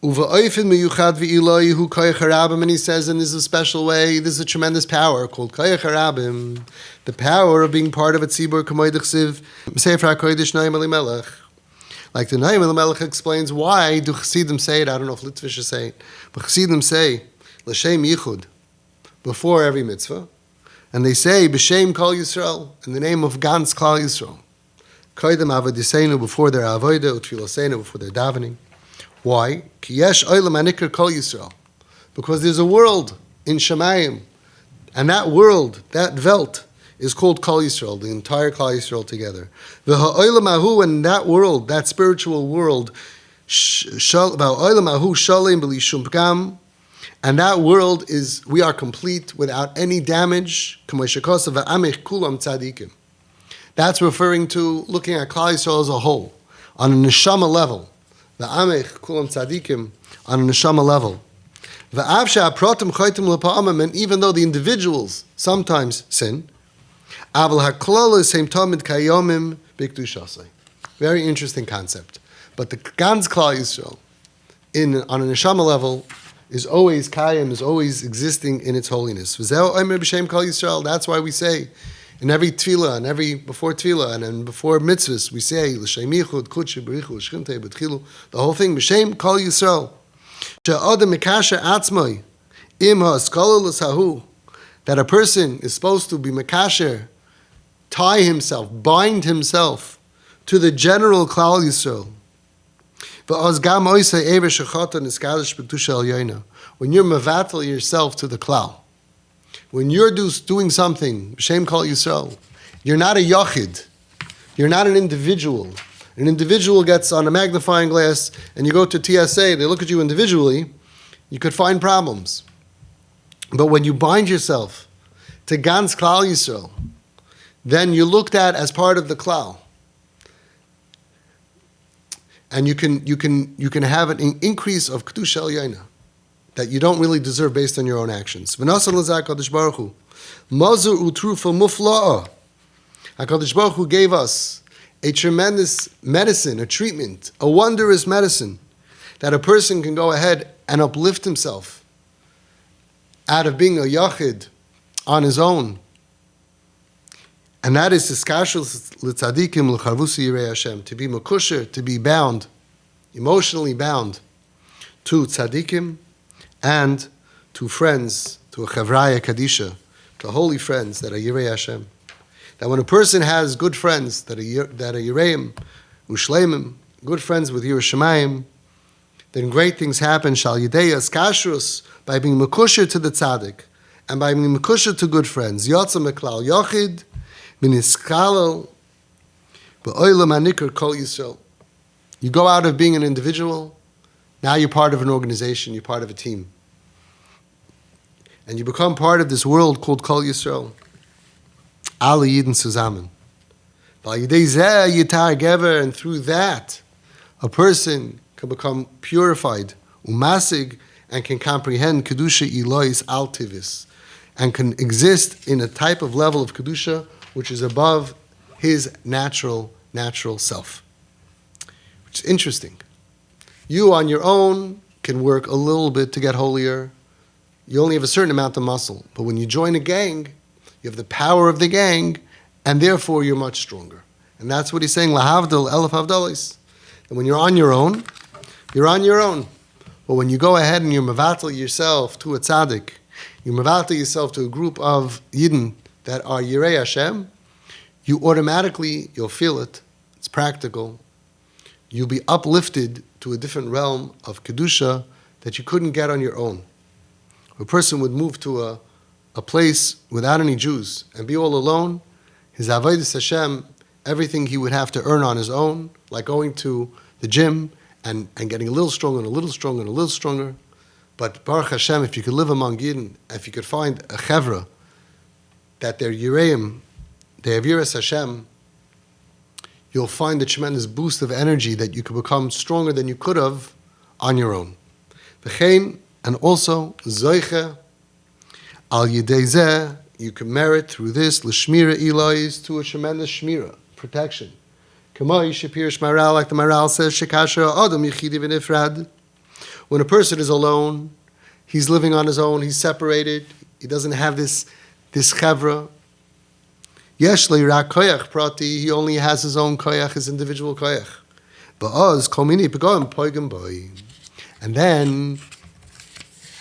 And he says, and this is a special way, this is a tremendous power called Koyach HaRabim, the power of being part of a tzibur K'moy D'chsiv, Sefer HaKodesh Noam Elimelech. Like the Noam Elimelech explains why do Chassidim say it, I don't know if Litvish say it, but Chassidim say, L'shem Yichud, before every mitzvah, and they say, B'shem Kol Yisrael, in the name of Gans Klal Yisrael. Koydem Avodaseinu, before their Avodah, Utfilaseinu, before their davening. Why? Ki yesh olam hanikar kol Yisrael. Because there's a world in Shemayim, and that world, that Welt, is called Kol Yisrael, the entire Kol Yisrael together. V'ha'olam hahu, and that world, that spiritual world, v'ha'olam hahu shalem b'li shum pgam, and that world is, we are complete without any damage. K'may shekosav v'amich kulam tzadikim. That's referring to looking at Klal Yisrael as a whole, on a neshama level. The Amech Kulam Tzadikim on a neshama level. And even though the individuals sometimes sin, very interesting concept. But the Gans Klal Yisrael on a neshama level is always Kayim, is always existing in its holiness. That's why we say in every tefillah, and before tefillah, and then before mitzvahs, we say l'shem yichud, kutshi, berichu, shchinte, betchilu, the whole thing, b'shem kol Yisrael. She'odem mikasher atzmoi, im ha'askala l'sahu, that a person is supposed to be mikasher, tie himself, bind himself to the general Klal Yisrael. V'oz gam oisei ever shechata niskadish b'kedusha elyoina. When you're mevatel yourself to the Klal, when you're doing something, Shem Kol Yisrael, you're not a yachid. You're not an individual. An individual gets on a magnifying glass and you go to TSA, they look at you individually, you could find problems. But when you bind yourself to Gans Klal Yisrael, then you're looked at as part of the Klal. And you can have an increase of Kedusha Elyoina that you don't really deserve based on your own actions. HaKadosh Baruch Hu, Mazur utrufa mufla'a. HaKadosh Baruch Hu gave us a tremendous medicine, a treatment, a wondrous medicine, that a person can go ahead and uplift himself out of being a yachid on his own. And that is tiskashus l'tzadikim l'charvusi yirei Hashem, to be makusher, to be bound, emotionally bound to tzadikim, and to friends, to a chavraya kadisha, to holy friends that are Yirei Hashem. That when a person has good friends that are Yireim, Ushleimim, good friends with Yerushalayim, then great things happen. Shal Yideyas Kashrus, by being makusher to the tzaddik, and by being makusher to good friends. Yotza meklal yochid, miniskalel, be'olam hanikar kol Yisrael. You go out of being an individual, now you're part of an organization, you're part of a team. And you become part of this world called Kol Yisrael. Ali Yidin Suzaman. And through that, a person can become purified, umasig, and can comprehend Kedusha Elois Altivis, and can exist in a type of level of Kedusha which is above his natural self. Which is interesting. You on your own can work a little bit to get holier. You only have a certain amount of muscle. But when you join a gang, you have the power of the gang, and therefore you're much stronger. And that's what he's saying, Lahavdil, Elef Havdalis. And when you're on your own, you're on your own. But when you go ahead and you're mevatel yourself to a tzaddik, you mevatel yourself to a group of Yidden that are Yirei Hashem, you automatically, you'll feel it, it's practical, you'll be uplifted to a different realm of Kedusha that you couldn't get on your own. A person would move to a place without any Jews and be all alone, his Avodas Hashem, everything he would have to earn on his own, like going to the gym and getting a little stronger and a little stronger and a little stronger. But Baruch Hashem, if you could live among Yidden, if you could find a chevra that they're Yireim, they have Yiras Hashem, you'll find a tremendous boost of energy that you could become stronger than you could have on your own. V'chein, and also, Zoiche, Al Yidei Zeh, you can merit through this, L'shmira Elois, to a tremendous shmira, protection. Kamoi Shapir Shmaral, like the Maral says, Shekasha Adam Yichidi V'nifrad. When a person is alone, he's living on his own, he's separated, he doesn't have this chevra. Yesh li rak koyach prati, he only has his own koyach, his individual koyach. Ba'oz kol mini pagam poigam boy.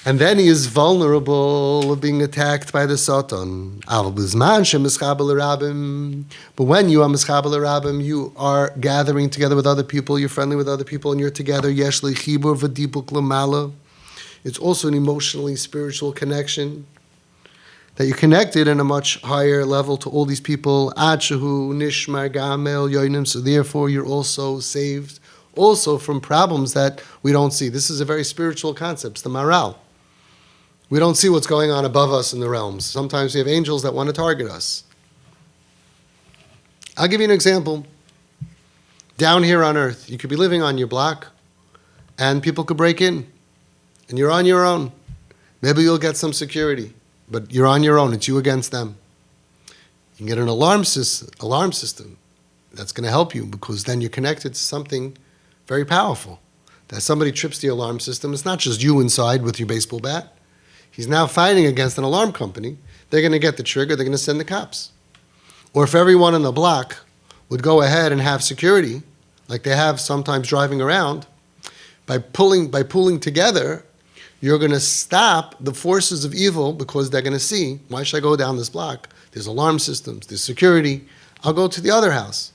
And then he is vulnerable of being attacked by the Satan. But when you are mischabel rabim, you are gathering together with other people, you're friendly with other people, and you're together. Yesh li chibur v'dibuk l'mala. It's also an emotionally spiritual connection, that you're connected in a much higher level to all these people. Adshahu nishmar gamel yoinim. So therefore, you're also saved, also from problems that we don't see. This is a very spiritual concept. It's the maral. We don't see what's going on above us in the realms. Sometimes we have angels that want to target us. I'll give you an example. Down here on earth, you could be living on your block, and people could break in, and you're on your own. Maybe you'll get some security, but you're on your own. It's you against them. You can get an alarm system that's going to help you, because then you're connected to something very powerful. That somebody trips the alarm system, it's not just you inside with your baseball bat. He's now fighting against an alarm company. They're going to get the trigger. They're going to send the cops. Or if everyone on the block would go ahead and have security, like they have sometimes driving around, by pulling together, you're going to stop the forces of evil, because they're going to see, why should I go down this block? There's alarm systems, there's security. I'll go to the other house.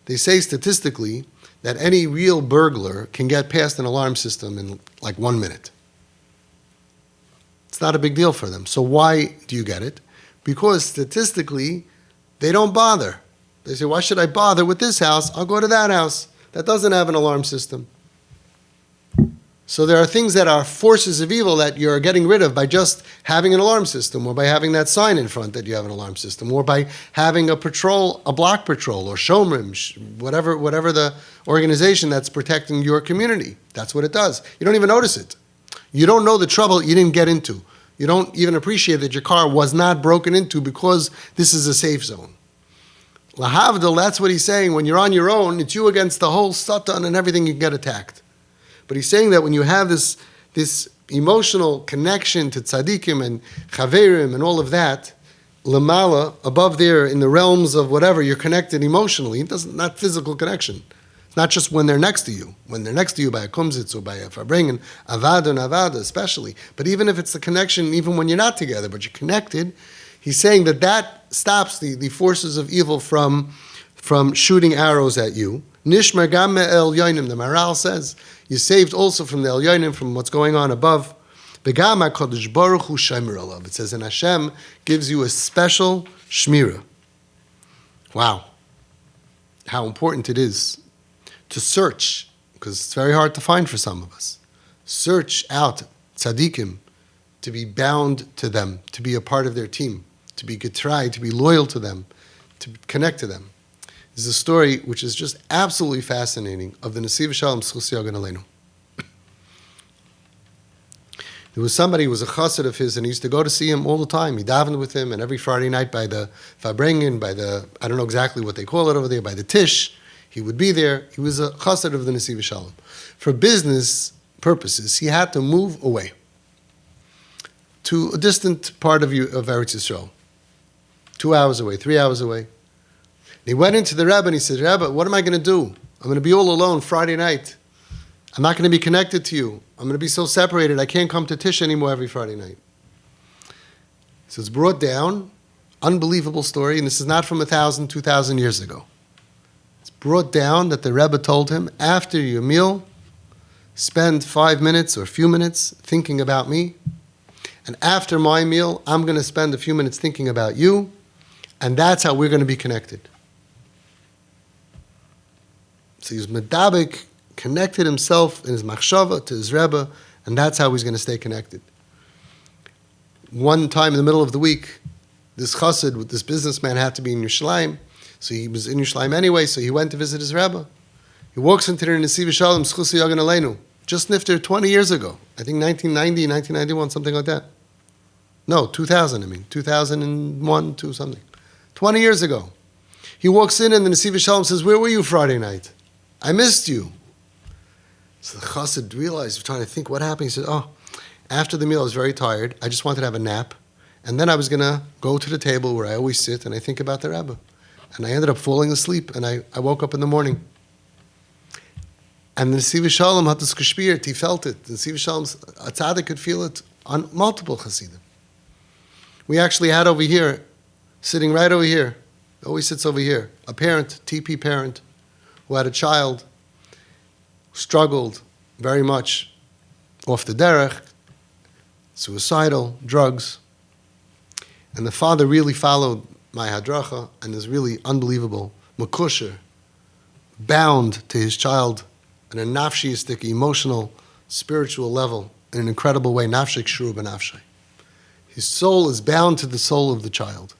They say statistically that any real burglar can get past an alarm system in like 1 minute. It's not a big deal for them. So why do you get it? Because statistically, they don't bother. They say, why should I bother with this house? I'll go to that house that doesn't have an alarm system. So there are things that are forces of evil that you're getting rid of by just having an alarm system, or by having that sign in front that you have an alarm system, or by having a block patrol, or shomrim, whatever the organization that's protecting your community. That's what it does. You don't even notice it. You don't know the trouble you didn't get into. You don't even appreciate that your car was not broken into, because this is a safe zone. Lahavdil, that's what he's saying. When you're on your own, it's you against the whole satan and everything, you get attacked. But he's saying that when you have this emotional connection to tzaddikim and chaverim and all of that, lamala, above there in the realms of whatever, you're connected emotionally. Not physical connection. It's not just when they're next to you. When they're next to you by a kumzitz or by a farbrengen, avada and avada especially. But even if it's the connection, even when you're not together, but you're connected, he's saying that stops the forces of evil from shooting arrows at you. Nishmar gam el yoinim, the Maral says, you're saved also from the el yoinim, from what's going on above. Begam HaKadosh Baruch Hu shomer alav. It says, and Hashem gives you a special shmira. Wow. How important it is to search, because it's very hard to find for some of us. Search out tzaddikim, to be bound to them, to be a part of their team, to be getrai, to be loyal to them, to connect to them. This is a story which is just absolutely fascinating of the Nesivas Shalom Schus Yagan Aleinu. There was somebody who was a chassid of his, and he used to go to see him all the time. He davened with him, and every Friday night by the Fabrengen, I don't know exactly what they call it over there, by the Tish, he would be there. He was a chassid of the Nesivas Shalom. For business purposes, he had to move away to a distant part of Eretz Yisrael, 2 hours away, 3 hours away. And he went into the Rebbe and he said, Rebbe, what am I going to do? I'm going to be all alone Friday night. I'm not going to be connected to you. I'm going to be so separated. I can't come to Tish anymore every Friday night. So it's brought down, unbelievable story, and this is not from 1,000, 2,000 years ago. It's brought down that the Rebbe told him, after your meal, spend 5 minutes or a few minutes thinking about me. And after my meal, I'm going to spend a few minutes thinking about you. And that's how we're going to be connected. So he's medabik, connected himself in his machshava to his Rebbe, and that's how he's going to stay connected. One time in the middle of the week, this chassid with this businessman had to be in Yerushalayim, so he was in Yerushalayim anyway, so he went to visit his Rebbe. He walks into the Nesivas Shalom Schus Yagan Aleinu, just nifter 20 years ago, I think 1990, 1991, something like that. No, 2000, 2001, 2 something. 20 years ago. He walks in and the Nesivas Shalom says, where were you Friday night? I missed you. So the chassid realized, we're trying to think what happened. He said, oh, after the meal I was very tired. I just wanted to have a nap. And then I was going to go to the table where I always sit and I think about the Rebbe. And I ended up falling asleep and I woke up in the morning. And the Nesivas Shalom had this gespürt, he felt it. The Nesivas Shalom's a tzaddik could feel it on multiple chassidim. We actually had over here, sitting right over here, always sits over here, a parent, TP parent, who had a child, struggled very much off the derech, suicidal, drugs. And the father really followed my hadracha and is really unbelievable, makusher, bound to his child on a nafshiistic, emotional, spiritual level in an incredible way, nafshik shru b'nafshay. His soul is bound to the soul of the child.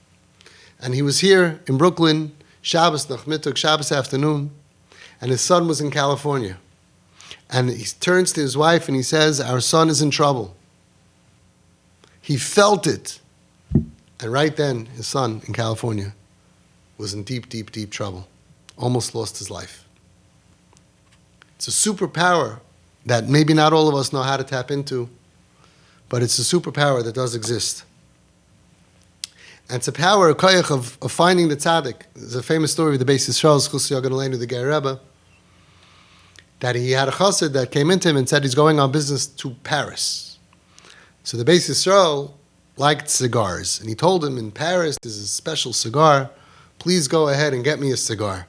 And he was here in Brooklyn, Shabbos nachmittag, Shabbos afternoon, and his son was in California. And he turns to his wife and he says, our son is in trouble. He felt it. And right then, his son in California was in deep, deep, deep trouble. Almost lost his life. It's a superpower that maybe not all of us know how to tap into, but it's a superpower that does exist. And it's a power, a koyach of finding the tzaddik. There's a famous story of the Beis Yisrael, the Ger Rebbe, that he had a chassid that came into him and said he's going on business to Paris. So the Beis Yisrael liked cigars, and he told him in Paris there's a special cigar, please go ahead and get me a cigar.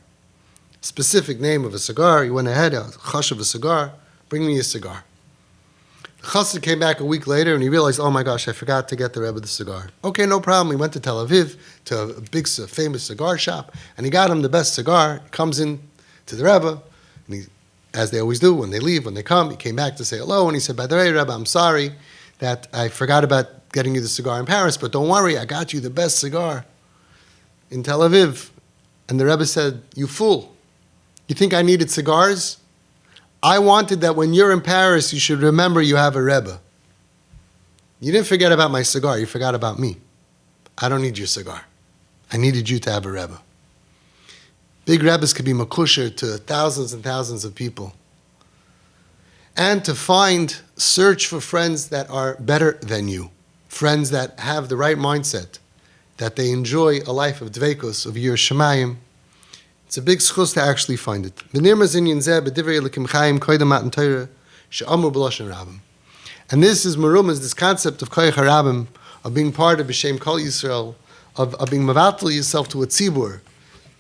Specific name of a cigar, he went ahead, a chash of a cigar, bring me a cigar. The chassid came back a week later and he realized, oh my gosh, I forgot to get the Rebbe the cigar. Okay, no problem. He went to Tel Aviv, to a big, famous cigar shop, and he got him the best cigar. He comes in to the Rebbe, and he, as they always do, when they leave, when they come, he came back to say hello, and he said, by the way, Rebbe, I'm sorry that I forgot about getting you the cigar in Paris, but don't worry, I got you the best cigar in Tel Aviv. And the Rebbe said, you fool. You think I needed cigars? I wanted that when you're in Paris, you should remember you have a Rebbe. You didn't forget about my cigar, you forgot about me. I don't need your cigar. I needed you to have a Rebbe. Big Rebbes could be makusher to thousands and thousands of people. And to search for friends that are better than you. Friends that have the right mindset, that they enjoy a life of dveikus, of Yir Shemayim. It's a big schus to actually find it. And this is Marumas, this concept of Koyach HaRabim, of being part of B'Shem Kol Yisrael, of being mevatel yourself to a tzibur,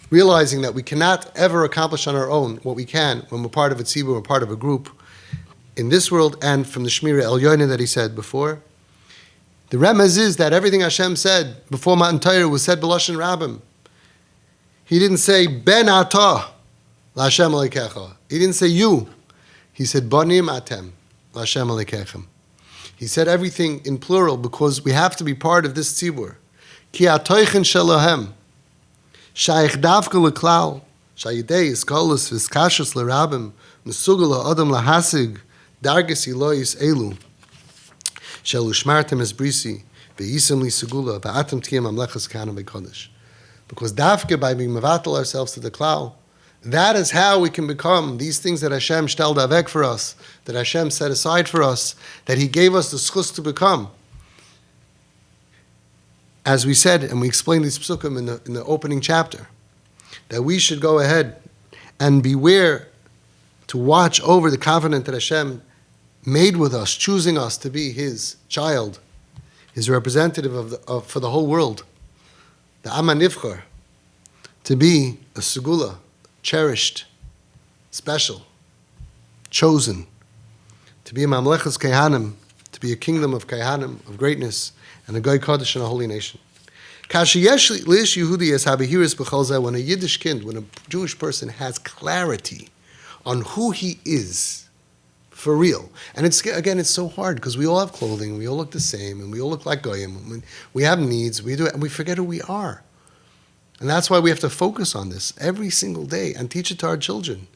realizing that we cannot ever accomplish on our own what we can when we're part of a tzibur, we're part of a group, in this world and from the Shmira El Yoina that he said before. The remez is that everything Hashem said before Matan Torah was said b'Lashon Rabim. He didn't say ben atah l'Hashem Elokecha. He didn't say you. He said banim atem l'Hashem Elokechem. He said everything in plural because we have to be part of this tzibur. Ki atoichen shelohem shaykh davka leklal shayidei iskolos v'skashos l'rabim mesugel ha'adam lahasig dargas ilois elu shelu shmartem es brisi ve'isem li segula ve'atem tiyem amlechas kana bekodesh. Because dafke, by being mevatel ourselves to the klal, that is how we can become these things that Hashem shtel davek for us, that Hashem set aside for us, that He gave us the schus to become. As we said, and we explained these psukim in the opening chapter, that we should go ahead and beware to watch over the covenant that Hashem made with us, choosing us to be His child, His representative for the whole world. The Amma Nivchar, to be a segula, cherished, special, chosen, to be a Mamlechas Kehanim, to be a kingdom of Kehanim, of greatness, and a Goy Kodesh and a holy nation. When a Yiddish kind, when a Jewish person has clarity on who he is, for real. And it's so hard because we all have clothing, we all look the same, and we all look like goyim. We have needs, and we forget who we are. And that's why we have to focus on this every single day and teach it to our children.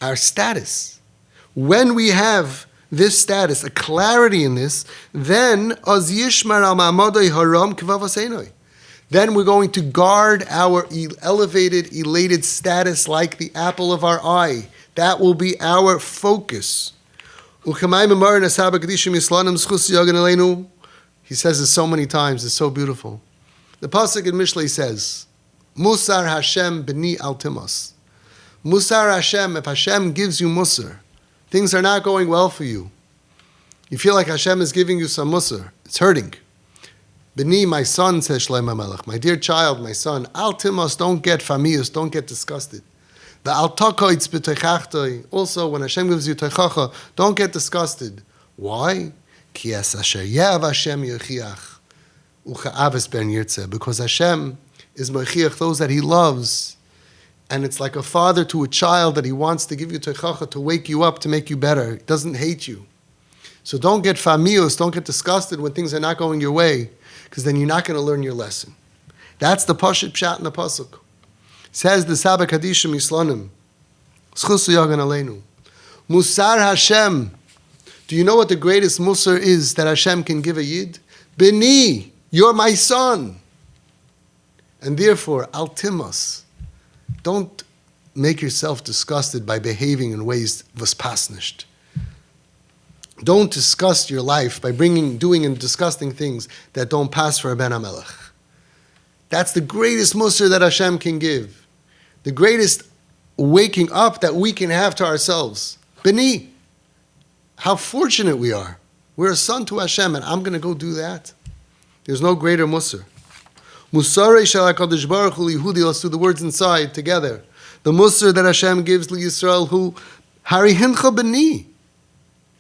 Our status. When we have this status, a clarity in this, then then we're going to guard our elevated, elated status like the apple of our eye. That will be our focus. He says this so many times, it's so beautiful. The pasuk in Mishlei says, Musar Hashem b'ni al timas. Musar Hashem, if Hashem gives you musar, things are not going well for you. You feel like Hashem is giving you some musar. It's hurting. B'ni, my son, says Shlomo HaMelech, my dear child, my son, al timas, don't get famius, don't get disgusted. The al takoitz b'teichachtoi, also when Hashem gives you teichacha, don't get disgusted. Why? Ki es asher ye'av Hashem yechiach u'cha'aves ben yirtzeh, because Hashem is mechiach those that He loves. And it's like a father to a child that he wants to give you teichacha, to wake you up, to make you better. He doesn't hate you. So don't get famius, don't get disgusted when things are not going your way, because then you're not going to learn your lesson. That's the pashut pshat in the pasuk. Says the Sabbath Kadishim Yislonim, Schusu Yagan Aleinu, Musar Hashem. Do you know what the greatest musar is that Hashem can give a yid? B'ni, you're my son. And therefore, al timas, don't make yourself disgusted by behaving in ways vaspasnished. Don't disgust your life by doing and disgusting things that don't pass for a ben HaMelech. That's the greatest musar that Hashem can give. The greatest waking up that we can have to ourselves. B'ni, how fortunate we are. We're a son to Hashem, and I'm going to go do that. There's no greater musar. Musarei shel HaKadosh Baruch Hu Yehudi, let's do the words inside together. The musar that Hashem gives to Yisrael, who Hari Hincha B'ni.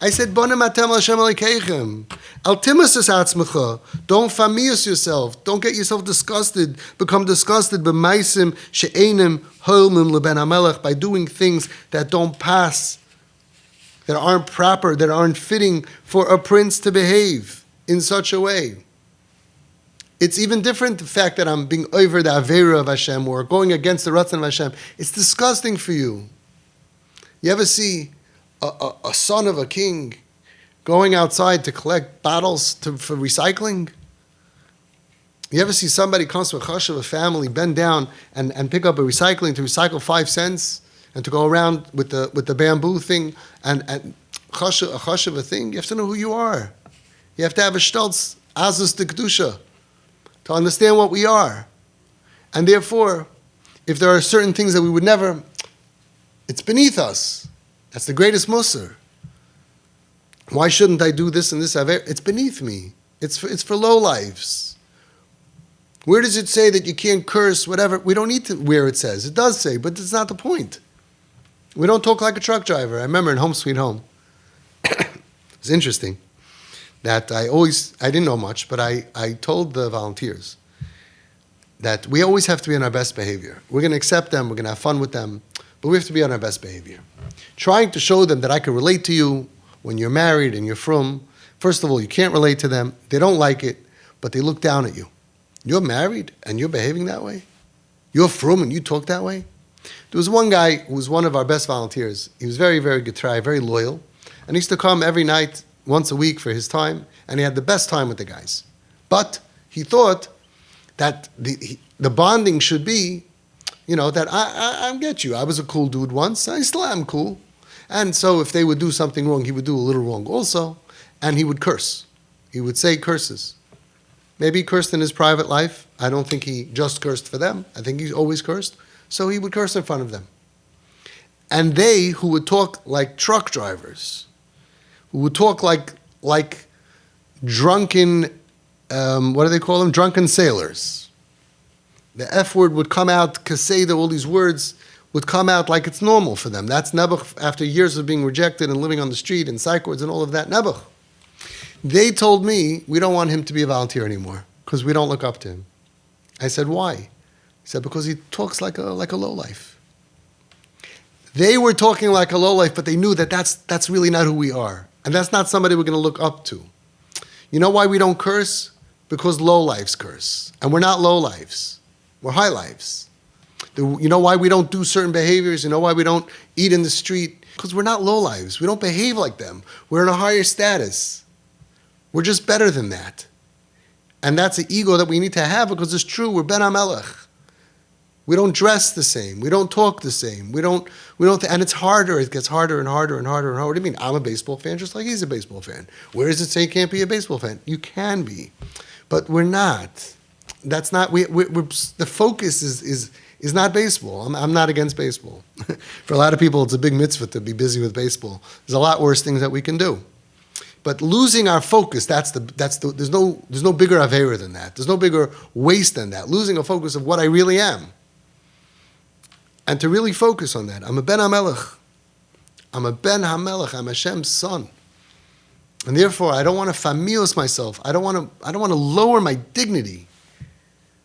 I said, Bonim Atem Hashem Elokeichem. Al timas es atzmecha. Don't famius yourself. Don't get yourself disgusted. Become disgusted b'maisim she'enim holmim leben HaMelech, by doing things that don't pass, that aren't proper, that aren't fitting for a prince to behave in such a way. It's even different, the fact that I'm being over the Aveira of Hashem or going against the Ratzon of Hashem. It's disgusting for you. You ever see a son of a king going outside to collect bottles for recycling? You ever see somebody comes to a chashuv, a family, bend down and pick up a recycling to recycle 5 cents and to go around with the bamboo thing and chashuv, a chashuv, a thing? You have to know who you are. You have to have a shtolz, azus de kedusha, to understand what we are. And therefore, if there are certain things that we would never, it's beneath us. That's the greatest musar. Why shouldn't I do this and this? It's beneath me. It's for low lives. Where does it say that you can't curse, whatever? We don't need to where it says. It does say, but it's not the point. We don't talk like a truck driver. I remember in Home Sweet Home, it's interesting that I didn't know much, but I told the volunteers that we always have to be on our best behavior. We're going to accept them, we're going to have fun with them, but we have to be on our best behavior. Trying to show them that I can relate to you when you're married and you're frum. First of all, you can't relate to them. They don't like it, but they look down at you. You're married and you're behaving that way? You're frum and you talk that way? There was one guy who was one of our best volunteers. He was very, very good try, very loyal. And he used to come every night, once a week for his time, and he had the best time with the guys. But he thought that the bonding should be, that I get you. I was a cool dude once. I still am cool. And so if they would do something wrong, he would do a little wrong also. And he would curse. He would say curses. Maybe he cursed in his private life. I don't think he just cursed for them. I think he always cursed. So he would curse in front of them. And they, who would talk like truck drivers, who would talk like drunken, what do they call them? Drunken sailors. The F word would come out, kaseda, all these words would come out like it's normal for them. That's Nebuch, after years of being rejected and living on the street and psych wards and all of that, Nebuch. They told me, we don't want him to be a volunteer anymore because we don't look up to him. I said, why? He said, because he talks like a lowlife. They were talking like a lowlife, but they knew that that's really not who we are. And that's not somebody we're going to look up to. You know why we don't curse? Because lowlifes curse. And we're not lowlifes. We're high lives. You know why we don't do certain behaviors? You know why we don't eat in the street? Because we're not lowlives. We don't behave like them. We're in a higher status. We're just better than that. And that's the ego that we need to have because it's true. We're Ben HaMelech. We don't dress the same. We don't talk the same. And it's harder. It gets harder and harder and harder and harder. What do you mean? I'm a baseball fan just like he's a baseball fan. Where does it say you can't be a baseball fan? You can be. But we're not. That's not, the focus is not baseball. I'm not against baseball. For a lot of people, it's a big mitzvah to be busy with baseball. There's a lot worse things that we can do. But losing our focus, there's no bigger avera than that. There's no bigger waste than that. Losing a focus of what I really am. And to really focus on that. I'm a ben HaMelech. I'm a ben HaMelech. I'm Hashem's son. And therefore, I don't want to famios myself. I don't want to lower my dignity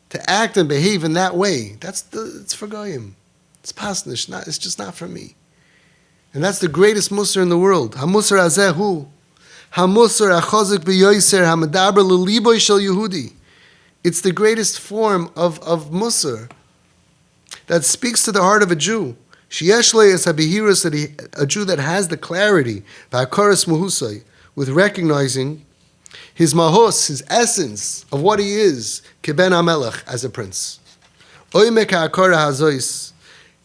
to act and behave in that way. It's for goyim. It's pasnish. It's just not for me. And that's the greatest musar in the world. HaMusar azehu. HaMusar achozik b'yoyser ha'medaber l'liboy shel Yehudi. It's the greatest form of musar that speaks to the heart of a Jew. Sheyesh le'es ha'behirus, a Jew that has the clarity, v'hakaras muhusay, with recognizing his mahos, his essence of what he is, keben HaMelech, as a prince. Oimek ha'akara hazois,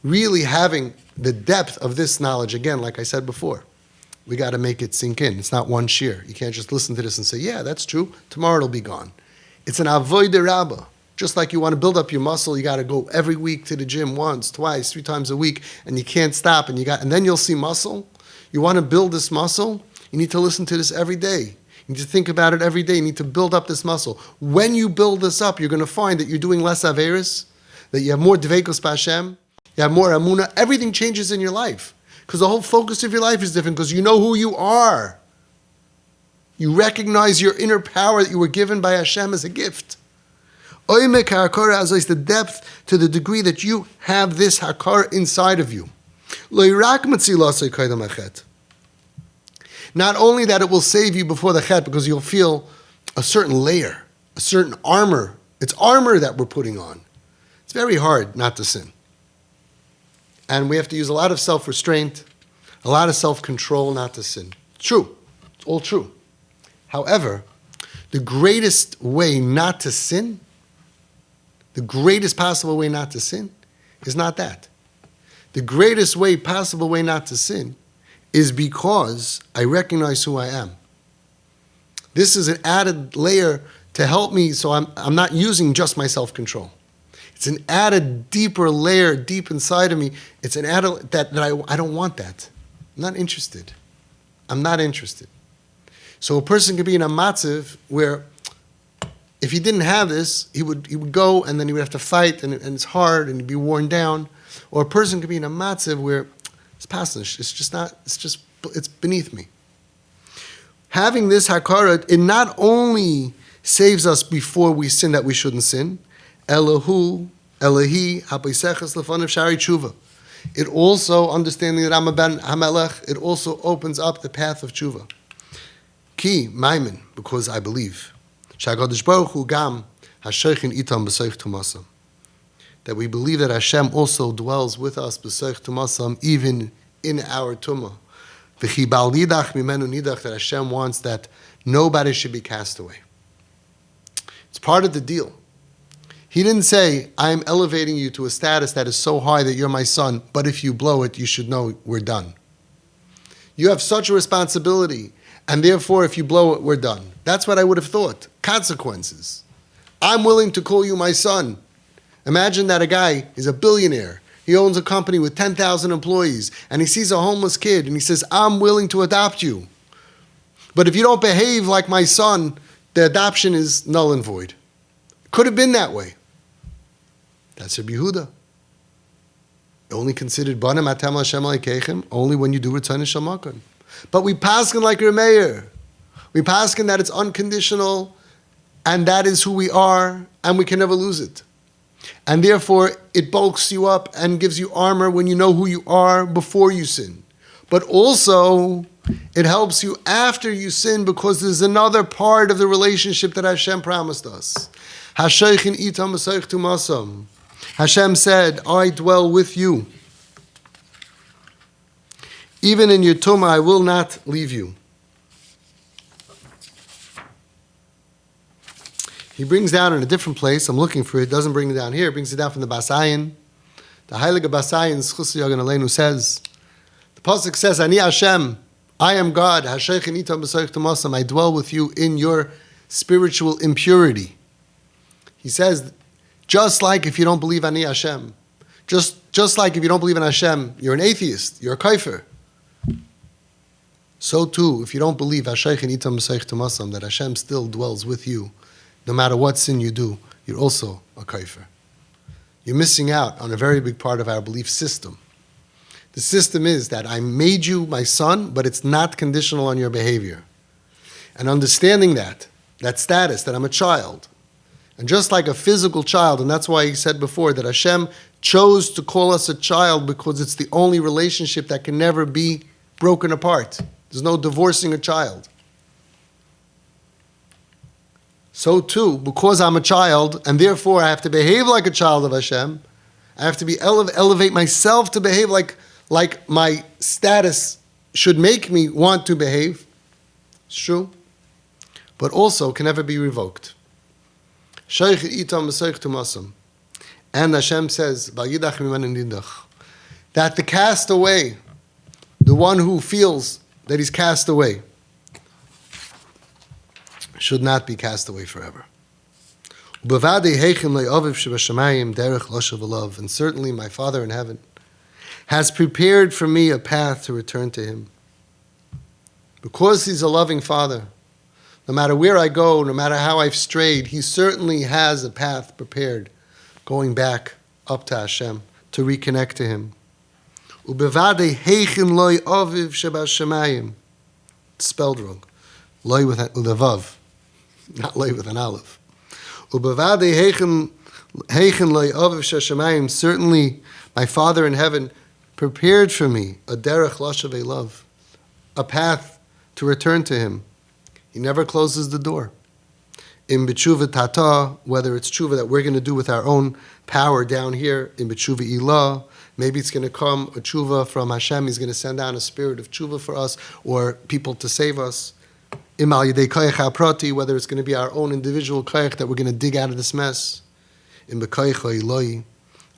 really having the depth of this knowledge. Again, like I said before, we got to make it sink in. It's not one shear. You can't just listen to this and say, yeah, that's true. Tomorrow it'll be gone. It's an avodah rabbah. Just like you want to build up your muscle, you got to go every week to the gym once, twice, 3 times a week, and you can't stop, and then you'll see muscle. You want to build this muscle, you need to listen to this every day. You need to think about it every day. You need to build up this muscle. When you build this up, you're going to find that you're doing less averis, that you have more dveikos b'Hashem, you have more amunah. Everything changes in your life because the whole focus of your life is different because you know who you are. You recognize your inner power that you were given by Hashem as a gift. Oimek ha'akara is the depth to the degree that you have this hakar inside of you. Not only that it will save you before the chet because you'll feel a certain layer, a certain armor. It's armor that we're putting on. It's very hard not to sin. And we have to use a lot of self-restraint, a lot of self-control not to sin. True. It's all true. However, the greatest way not to sin, the greatest possible way not to sin, is not that. The greatest possible way not to sin is because I recognize who I am. This is an added layer to help me so I'm not using just my self-control. It's an added deeper layer deep inside of me. It's an added that I don't want that. I'm not interested. I'm not interested. So a person could be in a matziv where if he didn't have this, he would go and then he would have to fight and it's hard and he'd be worn down. Or a person could be in a matziv where it's pasnish. It's beneath me. Having this hakara, it not only saves us before we sin that we shouldn't sin, Elohi, hapaisechas lefanav shari tshuva. It also, understanding that I'm a ben HaMelech, it also opens up the path of tshuva. Ki, maimin, because I believe. Shagadosh Baruch Hu gam hashaychin itam b'seich tumasam. That we believe that Hashem also dwells with us b'seich tumasam, even in our tumah. V'chi bal nidach mimenu nidach, that Hashem wants that nobody should be cast away. It's part of the deal. He didn't say, I'm elevating you to a status that is so high that you're my son, but if you blow it, you should know we're done. You have such a responsibility, and therefore if you blow it, we're done. That's what I would have thought. Consequences. I'm willing to call you my son. Imagine that a guy is a billionaire. He owns a company with 10,000 employees, and he sees a homeless kid, and he says, I'm willing to adopt you. But if you don't behave like my son, the adoption is null and void. Could have been that way. That's Rabbi Yehuda. Only considered banim atam Hashem aleikeichem only when you do return shel makom. But we paskin like remmeber. We paskin that it's unconditional, and that is who we are, and we can never lose it. And therefore, it bulks you up and gives you armor when you know who you are before you sin. But also, it helps you after you sin because there's another part of the relationship that Hashem promised us. Hasheichin itam b'seich tumasam. Hashem said, I dwell with you. Even in your tumah, I will not leave you. He brings down in a different place, I'm looking for it, doesn't bring it down here, it brings it down from the Basayin. The Heilige Basai in Schus Yagan Aleinu says, the Pasuk says, Ani Hashem, I am God, I dwell with you in your spiritual impurity. He says, just like if you don't believe Ani Hashem, just like if you don't believe in Hashem, you're an atheist, you're a kafir. So too, if you don't believe that Hashem still dwells with you, no matter what sin you do, you're also a kafir. You're missing out on a very big part of our belief system. The system is that I made you my son, but it's not conditional on your behavior. And understanding that status, that I'm a child, and just like a physical child, and that's why he said before that Hashem chose to call us a child because it's the only relationship that can never be broken apart. There's no divorcing a child. So too, because I'm a child, and therefore I have to behave like a child of Hashem, I have to be elevate myself to behave like my status should make me want to behave. It's true. But also can never be revoked. And Hashem says, that the castaway, the one who feels that he's cast away, should not be cast away forever. And certainly my Father in heaven has prepared for me a path to return to him. Because he's a loving Father, no matter where I go, no matter how I've strayed, he certainly has a path prepared going back up to Hashem to reconnect to him. It's spelled wrong. Loi with a vav, not loi with an aleph. Certainly my Father in heaven prepared for me a derech lashavei love, a path to return to him. He never closes the door. In b'tshuva tata, whether it's tshuva that we're going to do with our own power down here, in b'tshuva ilah, maybe it's going to come a tshuva from Hashem. He's going to send down a spirit of tshuva for us, or people to save us. Im al yedei koyach ha'prati, whether it's going to be our own individual koyach that we're going to dig out of this mess. In b'koyach ha'iloi,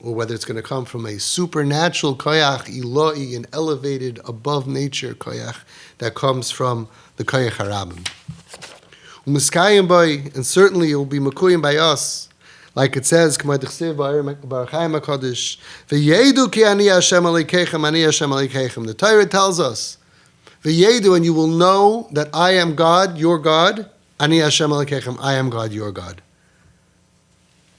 or whether it's going to come from a supernatural koyach iloi, an elevated, above nature koyach that comes from the koyach harabim. U'miskayim boy, and certainly it will be makuyim by us, like it says, the Torah tells us, V'yedu, and you will know that I am God, your God, Ani Hashem Elokeichem, I am God, your God.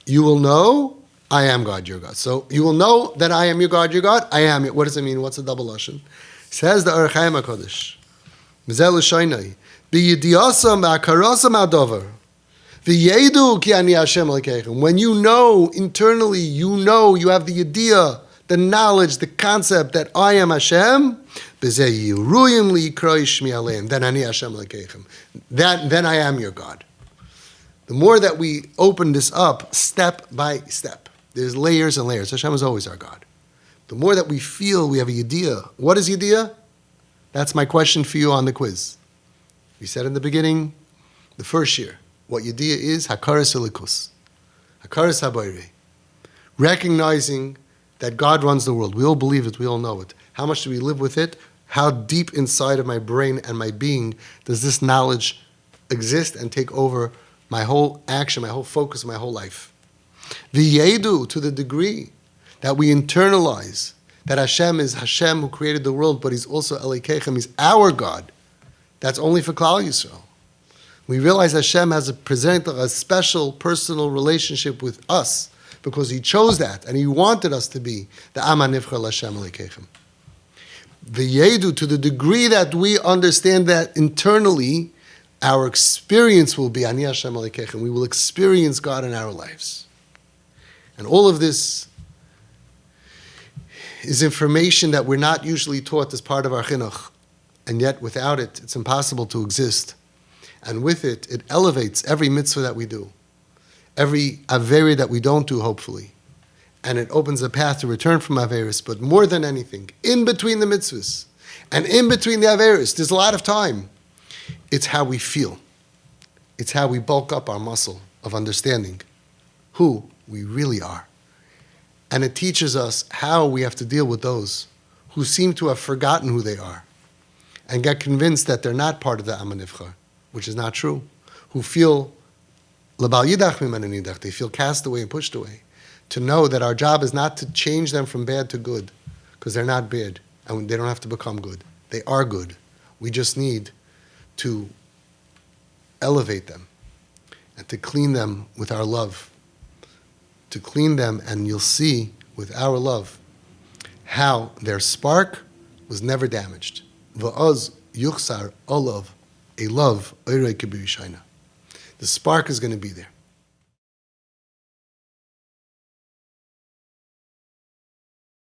You will know, I am God, your God. So you will know that I am your God, I am it. What does it mean? What's the double lashon? Says the Orach Chaim HaKadosh, V'zel L'shaynai, B'yidiyasam B'akarasam Adover, V'yedu ki Ani Hashem Elokeichem. When you know, internally, you know, you have the idea, the knowledge, the concept that I am Hashem, then Ani Hashem Elokeichem. Then I am your God. The more that we open this up, step by step, there's layers and layers. Hashem is always our God. The more that we feel we have a yediyah. What is yediyah? That's my question for you on the quiz. We said in the beginning, the first year, what yediyah is, hakaras elikus, hakaras habayre, recognizing that God runs the world. We all believe it. We all know it. How much do we live with it? How deep inside of my brain and my being does this knowledge exist and take over my whole action, my whole focus, my whole life? V'yedu, to the degree that we internalize that Hashem is Hashem who created the world, but He's also Elokeichem, He's our God. That's only for Klal Yisrael. We realize Hashem has presented a special personal relationship with us because He chose that and He wanted us to be the Ama Nivchar L'Hashem Elokeichem. V'yedu, to the degree that we understand that internally, our experience will be Ani Hashem Elokeichem. We will experience God in our lives. And all of this is information that we're not usually taught as part of our chinuch. And yet without it, it's impossible to exist. And with it, it elevates every mitzvah that we do. Every averi that we don't do, hopefully. And it opens a path to return from averis. But more than anything, in between the mitzvahs and in between the averis, there's a lot of time. It's how we feel. It's how we bulk up our muscle of understanding who we really are And it teaches us how we have to deal with those who seem to have forgotten who they are and get convinced that they're not part of the Am HaNivchar, which is not true, who feel L'bal yidach mimenu nidach, they feel cast away and pushed away, to know that our job is not to change them from bad to good, because they're not bad, and they don't have to become good. They are good. We just need to elevate them and to clean them with our love. To clean them, and you'll see with our love how their spark was never damaged. Va'az yuchsar olav, a love, oirei kibirishayna. The spark is going to be there.